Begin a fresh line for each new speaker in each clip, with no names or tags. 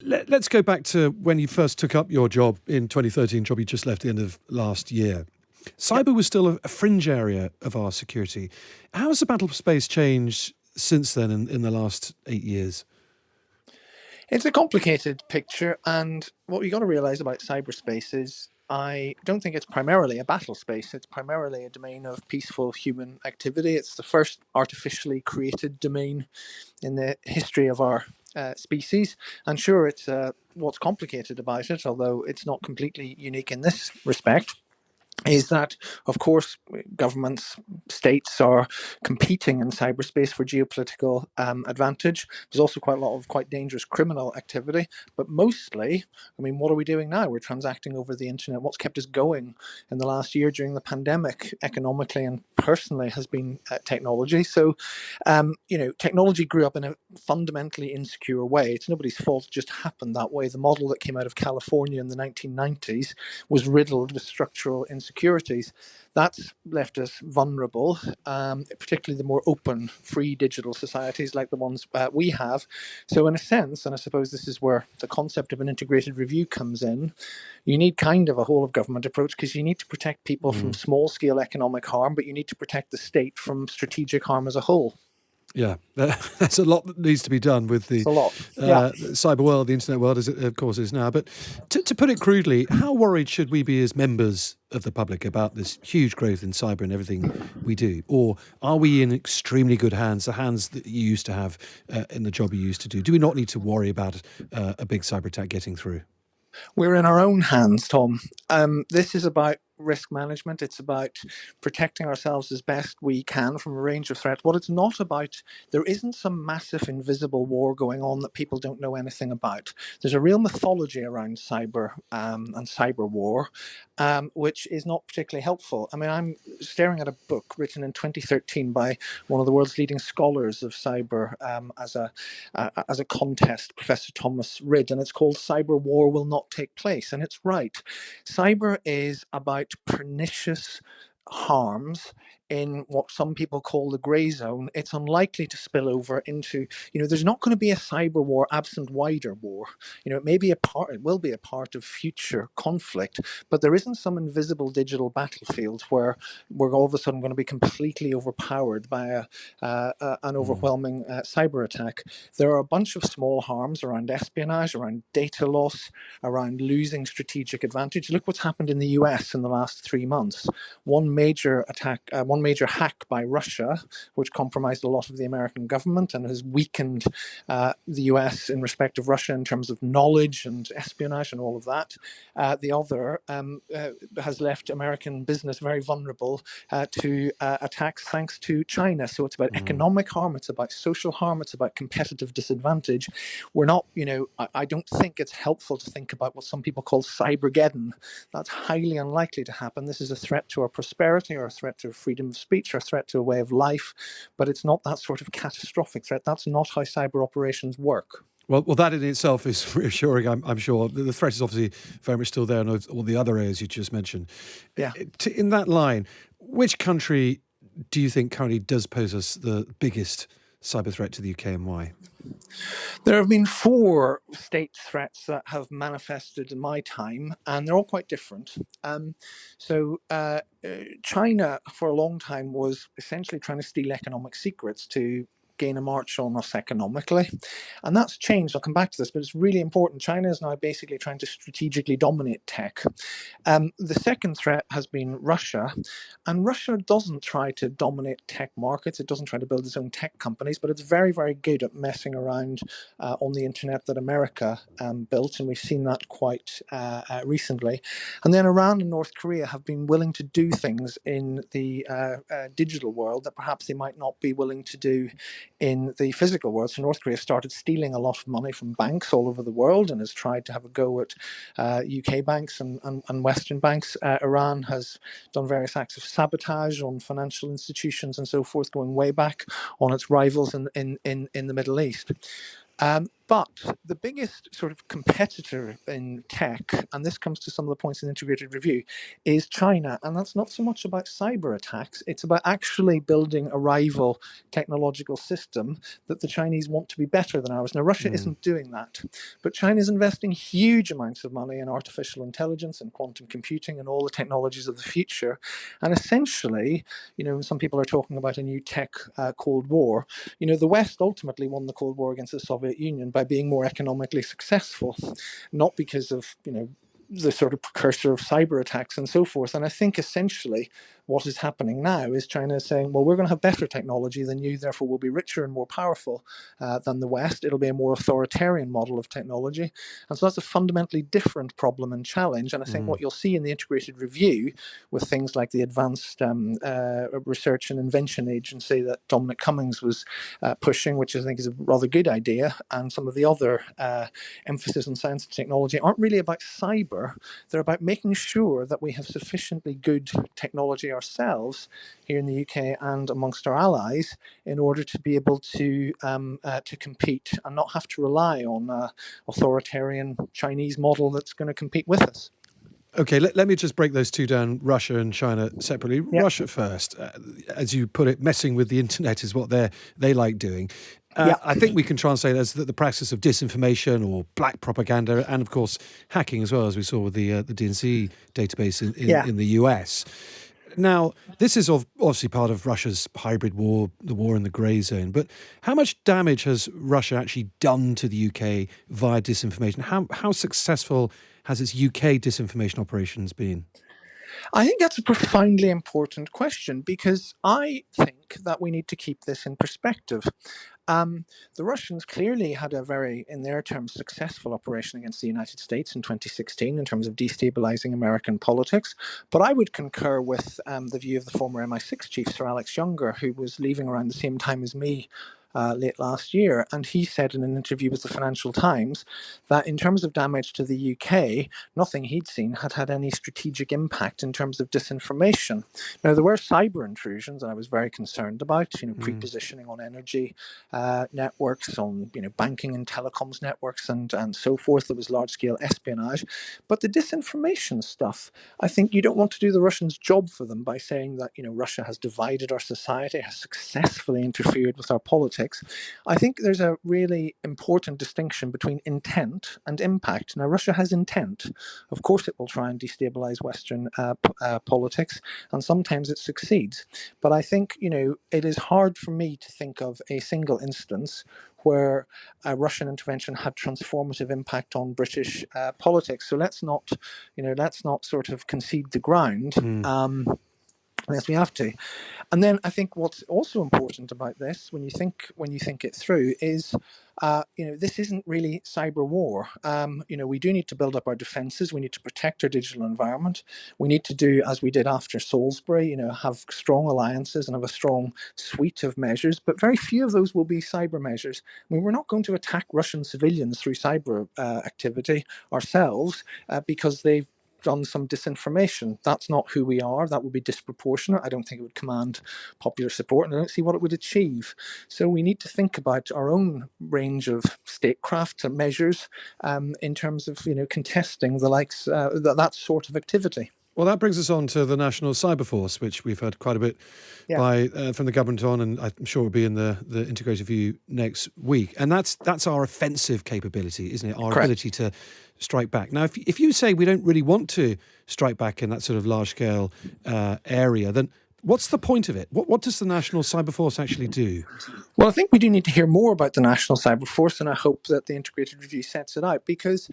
Let's go back to when you first took up your job in 2013, job you just left at the end of last year. Cyber was still a fringe area of our security. How has the battle space changed since then in the last 8 years?
It's a complicated picture, and what you got to realize about cyberspace is I don't think it's primarily a battle space. It's primarily a domain of peaceful human activity. It's the first artificially created domain in the history of our species. And sure, it's what's complicated about it, although it's not completely unique in this respect, is that, of course, governments, states are competing in cyberspace for geopolitical advantage. There's also quite a lot of quite dangerous criminal activity, but mostly, I mean, what are we doing now? We're transacting over the internet. What's kept us going in the last year during the pandemic, economically and personally, has been technology. So, technology grew up in a fundamentally insecure way. It's nobody's fault. It just happened that way. The model that came out of California in the 1990s was riddled with structural insecurities. That's left us vulnerable, particularly the more open, free digital societies like the ones we have. So, in a sense, and I suppose this is where the concept of an integrated review comes in, you need kind of a whole of government approach, because you need to protect people from small scale economic harm, but you need to protect the state from strategic harm as a whole.
Yeah, there's a lot that needs to be done with the cyber world, the internet world, as it of course is now. But to put it crudely, how worried should we be as members of the public about this huge growth in cyber and everything we do? Or are we in extremely good hands, the hands that you used to have in the job you used to do? Do we not need to worry about a big cyber attack getting through?
We're in our own hands, Tom. This is about risk management. It's about protecting ourselves as best we can from a range of threats. What it's not about, there isn't some massive invisible war going on that people don't know anything about. There's a real mythology around cyber and cyber war, which is not particularly helpful. I mean, I'm staring at a book written in 2013 by one of the world's leading scholars of cyber as a contest, Professor Thomas Ridd, and it's called "Cyber War Will Not Take Place." And it's right. Cyber is about pernicious harms in what some people call the grey zone. It's unlikely to spill over into, there's not going to be a cyber war absent wider war. It may be it will be a part of future conflict, but there isn't some invisible digital battlefield where we're all of a sudden going to be completely overpowered by an overwhelming cyber attack. There are a bunch of small harms around espionage, around data loss, around losing strategic advantage. Look what's happened in the US in the last 3 months. One major hack by Russia, which compromised a lot of the American government and has weakened the US in respect of Russia in terms of knowledge and espionage and all of that. The other has left American business very vulnerable to attacks thanks to China. So it's about economic harm, it's about social harm, it's about competitive disadvantage. We're not, I don't think it's helpful to think about what some people call cybergeddon. That's highly unlikely to happen. This is a threat to our prosperity, or a threat to freedom of speech, or a threat to a way of life, but it's not that sort of catastrophic threat. That's not how cyber operations work.
Well, that in itself is reassuring, I'm sure. The threat is obviously very much still there in all the other areas you just mentioned.
Yeah.
In that line, which country do you think currently does pose us the biggest cyber threat to the UK, and why?
There have been 4 state threats that have manifested in my time, and they're all quite different. China, for a long time, was essentially trying to steal economic secrets to gain a march on us economically. And that's changed. I'll come back to this, but it's really important. China is now basically trying to strategically dominate tech. The second threat has been Russia. And Russia doesn't try to dominate tech markets. It doesn't try to build its own tech companies, but it's very, very good at messing around on the internet that America built. And we've seen that quite recently. And then Iran and North Korea have been willing to do things in the digital world that perhaps they might not be willing to do in the physical world. So North Korea started stealing a lot of money from banks all over the world and has tried to have a go at UK banks and Western banks. Iran has done various acts of sabotage on financial institutions and so forth, going way back on its rivals in the Middle East. But the biggest sort of competitor in tech, and this comes to some of the points in the integrated review, is China. And that's not so much about cyber attacks, it's about actually building a rival technological system that the Chinese want to be better than ours. Now, Russia isn't doing that, but China is investing huge amounts of money in artificial intelligence and quantum computing and all the technologies of the future. And essentially, some people are talking about a new tech Cold War. The West ultimately won the Cold War against the Soviet Union by being more economically successful, not because of, the sort of precursor of cyber attacks and so forth. And I think essentially what is happening now is China is saying, well, we're going to have better technology than you, therefore we'll be richer and more powerful than the West. It'll be a more authoritarian model of technology. And so that's a fundamentally different problem and challenge. And I think what you'll see in the integrated review with things like the Advanced Research and Invention Agency that Dominic Cummings was pushing, which I think is a rather good idea, and some of the other emphasis on science and technology aren't really about cyber. They're about making sure that we have sufficiently good technology ourselves here in the UK and amongst our allies in order to be able to compete and not have to rely on an authoritarian Chinese model that's going to compete with us.
Okay, let me just break those two down, Russia and China, separately.
Yep.
Russia first. As you put it, messing with the internet is what they like doing. I think we can translate as the practice of disinformation or black propaganda, and of course hacking as well, as we saw with the DNC database in the US. Now, this is obviously part of Russia's hybrid war, the war in the grey zone. But how much damage has Russia actually done to the UK via disinformation? How successful has its UK disinformation operations been?
I think that's a profoundly important question, because I think that we need to keep this in perspective. The Russians clearly had a very, in their terms, successful operation against the United States in 2016 in terms of destabilizing American politics. But I would concur with the view of the former MI6 chief, Sir Alex Younger, who was leaving around the same time as me late last year. And he said in an interview with the Financial Times that in terms of damage to the UK, nothing he'd seen had any strategic impact in terms of disinformation. Now, there were cyber intrusions that I was very concerned about, pre-positioning on energy networks, on banking and telecoms networks and so forth. There was large-scale espionage. But the disinformation stuff, I think you don't want to do the Russians' job for them by saying that Russia has divided our society, has successfully interfered with our politics. I think there's a really important distinction between intent and impact. Now, Russia has intent. Of course, it will try and destabilize Western politics, and sometimes it succeeds. But I think, it is hard for me to think of a single instance where a Russian intervention had transformative impact on British politics. So let's not sort of concede the ground. Unless we have to. And then I think what's also important about this, when you think it through, is this isn't really cyber war. We do need to build up our defences. We need to protect our digital environment. We need to do, as we did after Salisbury, have strong alliances and have a strong suite of measures. But very few of those will be cyber measures. I mean, we're not going to attack Russian civilians through cyber activity ourselves because they've done some disinformation. That's not who we are. That would be disproportionate. I don't think it would command popular support, and I don't see what it would achieve. So we need to think about our own range of statecraft measures in terms of contesting the likes that sort of activity.
Well, that brings us on to the National Cyber Force, which we've heard quite a bit from the government on, and I'm sure will be in the integrated view next week. And that's our offensive capability, isn't it? Our
Correct.
Ability to strike back. Now, if you say we don't really want to strike back in that sort of large-scale area, then what's the point of it? What does the National Cyber Force actually do?
Well, I think we do need to hear more about the National Cyber Force, and I hope that the integrated review sets it out, because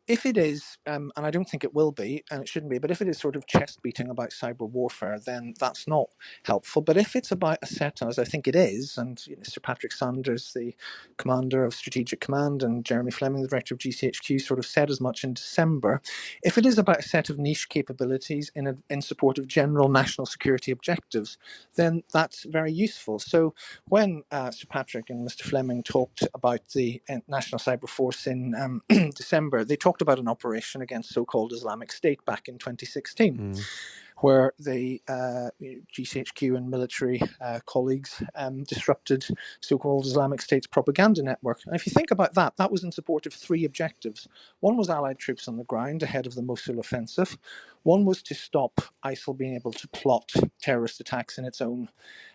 if it is, and I don't think it will be, and it shouldn't be, but if it is sort of chest beating about cyber warfare, then that's not helpful. But if it's about a set, as I think it is, and Sir Patrick Sanders, the commander of Strategic Command, and Jeremy Fleming, the director of GCHQ, sort of said as much in December, if it is about a set of niche capabilities in support of general national security objectives, then that's very useful. So when Sir Patrick and Mr. Fleming talked about the National Cyber Force in December, they talked about an operation against so-called Islamic State back in 2016. where the GCHQ and military colleagues disrupted so-called Islamic State's propaganda network. And if you think about that, that was in support of three objectives. One was Allied troops on the ground ahead of the Mosul offensive. One was to stop ISIL being able to plot terrorist attacks in its own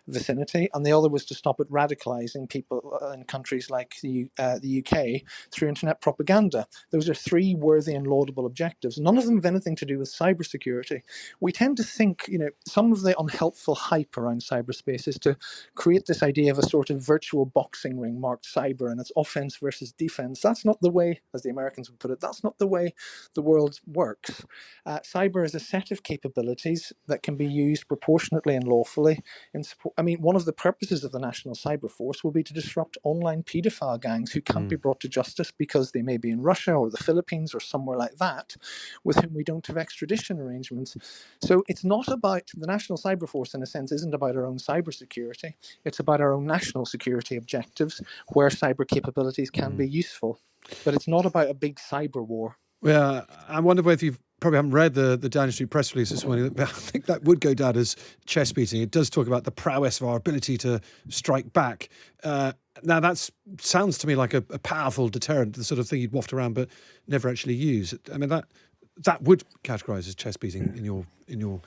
vicinity, and the other was to stop it radicalizing people in countries like the UK through internet propaganda. Those are three worthy and laudable objectives. None of them have anything to do with cybersecurity. We tend to think, some of the unhelpful hype around cyberspace is to create this idea of a sort of virtual boxing ring marked cyber, and it's offense versus defense. That's not the way, as the Americans would put it, that's not the way the world works. Cyber is a set of capabilities that can be used proportionately and lawfully in support. One of the purposes of the National Cyber Force will be to disrupt online paedophile gangs who can't be brought to justice because they may be in Russia or the Philippines or somewhere like that, with whom we don't have extradition arrangements. So it's not about, the National Cyber Force in a sense isn't about our own cybersecurity, it's about our own national security objectives where cyber capabilities can be useful. But it's not about a big cyber war.
Well, I wonder whether you've probably haven't read the Downing Street press release this morning. I think that would go down as chest beating. It does talk about the prowess of our ability to strike back. Now, that sounds to me like a powerful deterrent, the sort of thing you'd waft around but never actually use. I mean, that would categorise as chest beating in your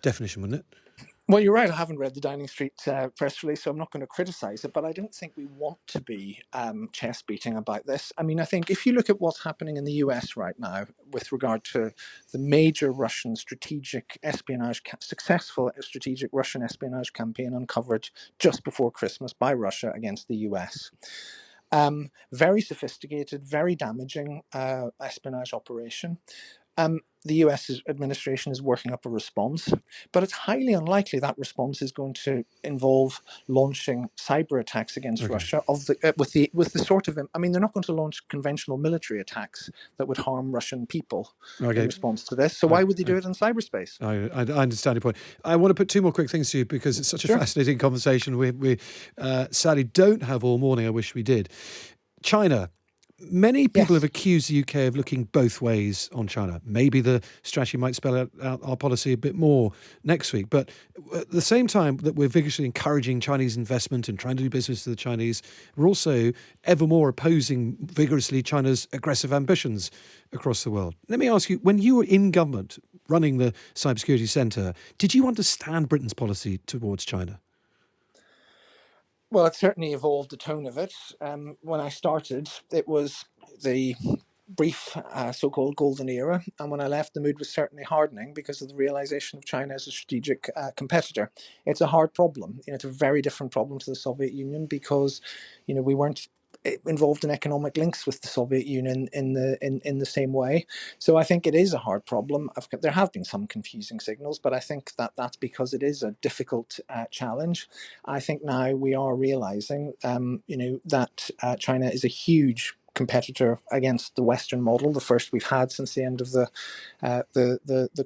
definition, wouldn't it?
Well, you're right. I haven't read the Downing Street press release, so I'm not going to criticise it. But I don't think we want to be chest beating about this. I think if you look at what's happening in the US right now with regard to the major Russian strategic espionage, successful strategic Russian espionage campaign uncovered just before Christmas by Russia against the US. Very sophisticated, very damaging espionage operation. The US administration is working up a response, but it's highly unlikely that response is going to involve launching cyber attacks against Russia with the sort of, they're not going to launch conventional military attacks that would harm Russian people in response to this. So why would they do it in cyberspace?
I understand your point. I want to put two more quick things to you because it's such a fascinating conversation. We sadly don't have all morning. I wish we did. China. Many people have accused the UK of looking both ways on China. Maybe the strategy might spell out our policy a bit more next week. But at the same time that we're vigorously encouraging Chinese investment and trying to do business with the Chinese, we're also ever more opposing vigorously China's aggressive ambitions across the world. Let me ask you, when you were in government running the Cybersecurity Centre, did you understand Britain's policy towards China?
Well, it certainly evolved the tone of it. When I started, it was the brief so-called golden era, and when I left, the mood was certainly hardening because of the realization of China as a strategic competitor. It's a hard problem. It's a very different problem to the Soviet Union because, we weren't involved in economic links with the Soviet Union in the same way. So I think it is a hard problem. There have been some confusing signals, but I think that's because it is a difficult challenge. I think now we are realizing, that China is a huge competitor against the Western model, the first we've had since the end of the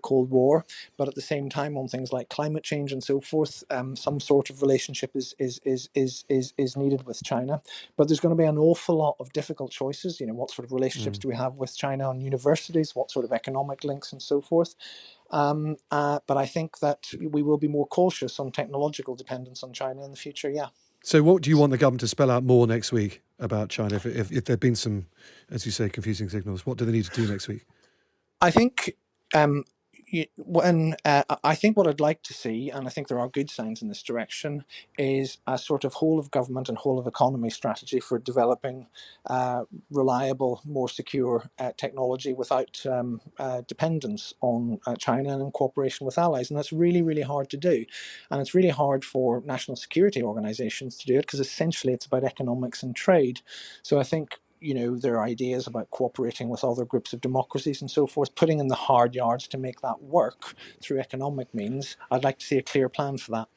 Cold War. But at the same time, on things like climate change and so forth, some sort of relationship is needed with China. But there's going to be an awful lot of difficult choices. What sort of relationships do we have with China on universities? What sort of economic links and so forth? But I think that we will be more cautious on technological dependence on China in the future. Yeah.
So what do you want the government to spell out more next week about China? If there have been some, as you say, confusing signals, what do they need to do next week?
I think I think what I'd like to see, and I think there are good signs in this direction, is a sort of whole of government and whole of economy strategy for developing reliable, more secure technology without dependence on China and in cooperation with allies. And that's really, really hard to do. And it's really hard for national security organizations to do it because essentially it's about economics and trade. So I think there are ideas about cooperating with other groups of democracies and so forth, putting in the hard yards to make that work through economic means. I'd like to see a clear plan for that.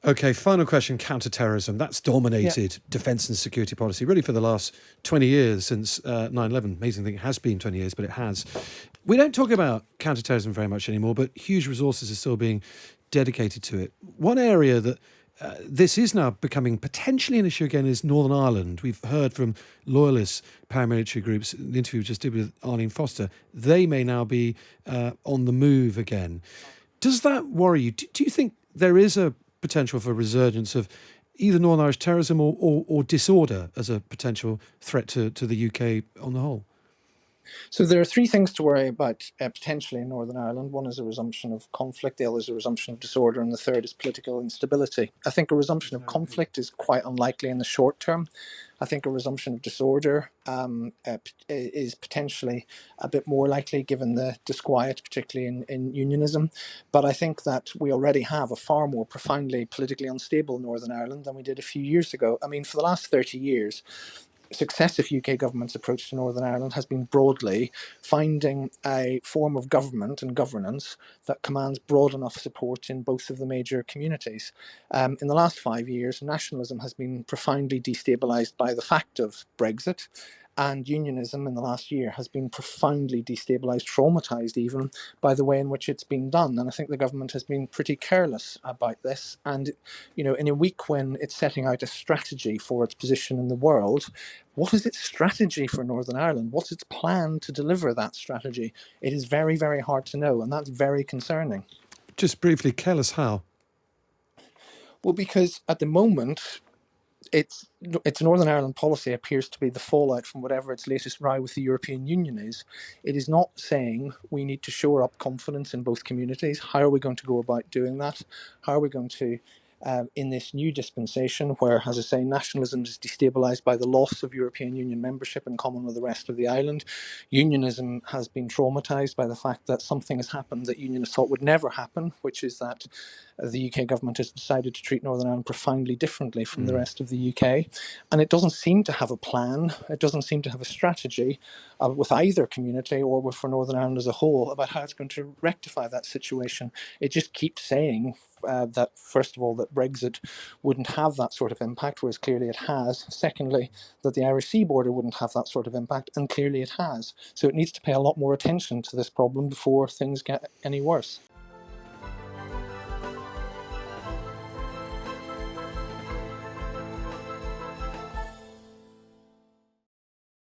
Okay, final question, counterterrorism. That's dominated defence and security policy really for the last 20 years since 9/11. Amazing thing, it has been 20 years, but it has. We don't talk about counterterrorism very much anymore, but huge resources are still being dedicated to it. One area that this is now becoming potentially an issue again is Northern Ireland. We've heard from loyalist paramilitary groups, the interview we just did with Arlene Foster, they may now be on the move again. Does that worry you? Do you think there is a potential for resurgence of either Northern Irish terrorism or disorder as a potential threat to the UK on the whole?
So there are three things to worry about potentially in Northern Ireland. One is a resumption of conflict, the other is a resumption of disorder, and the third is political instability. I think a resumption of conflict is quite unlikely in the short term. I think a resumption of disorder is potentially a bit more likely given the disquiet, particularly in unionism. But I think that we already have a far more profoundly politically unstable Northern Ireland than we did a few years ago. I mean, for the last 30 years, successive UK government's approach to Northern Ireland has been broadly finding a form of government and governance that commands broad enough support in both of the major communities. In the last 5 years, nationalism has been profoundly destabilised by the fact of Brexit, and unionism in the last year has been profoundly destabilised, traumatised even, by the way in which it's been done. And I think the government has been pretty careless about this. And, you know, in a week when it's setting out a strategy for its position in the world, what is its strategy for Northern Ireland? What's its plan to deliver that strategy? It is very, very hard to know, and that's very concerning.
Just briefly, careless how?
Well, because at the moment, its Northern Ireland policy appears to be the fallout from whatever its latest row with the European Union is. It is not saying we need to shore up confidence in both communities. How are we going to go about doing that? How are we going to, in this new dispensation, where, as I say, nationalism is destabilised by the loss of European Union membership in common with the rest of the island, unionism has been traumatised by the fact that something has happened that unionists thought would never happen, which is that the UK government has decided to treat Northern Ireland profoundly differently from the rest of the UK. And it doesn't seem to have a plan, it doesn't seem to have a strategy with either community or for Northern Ireland as a whole about how it's going to rectify that situation. It just keeps saying that, first of all, that Brexit wouldn't have that sort of impact, whereas clearly it has. Secondly, that the Irish Sea border wouldn't have that sort of impact, and clearly it has. So it needs to pay a lot more attention to this problem before things get any worse.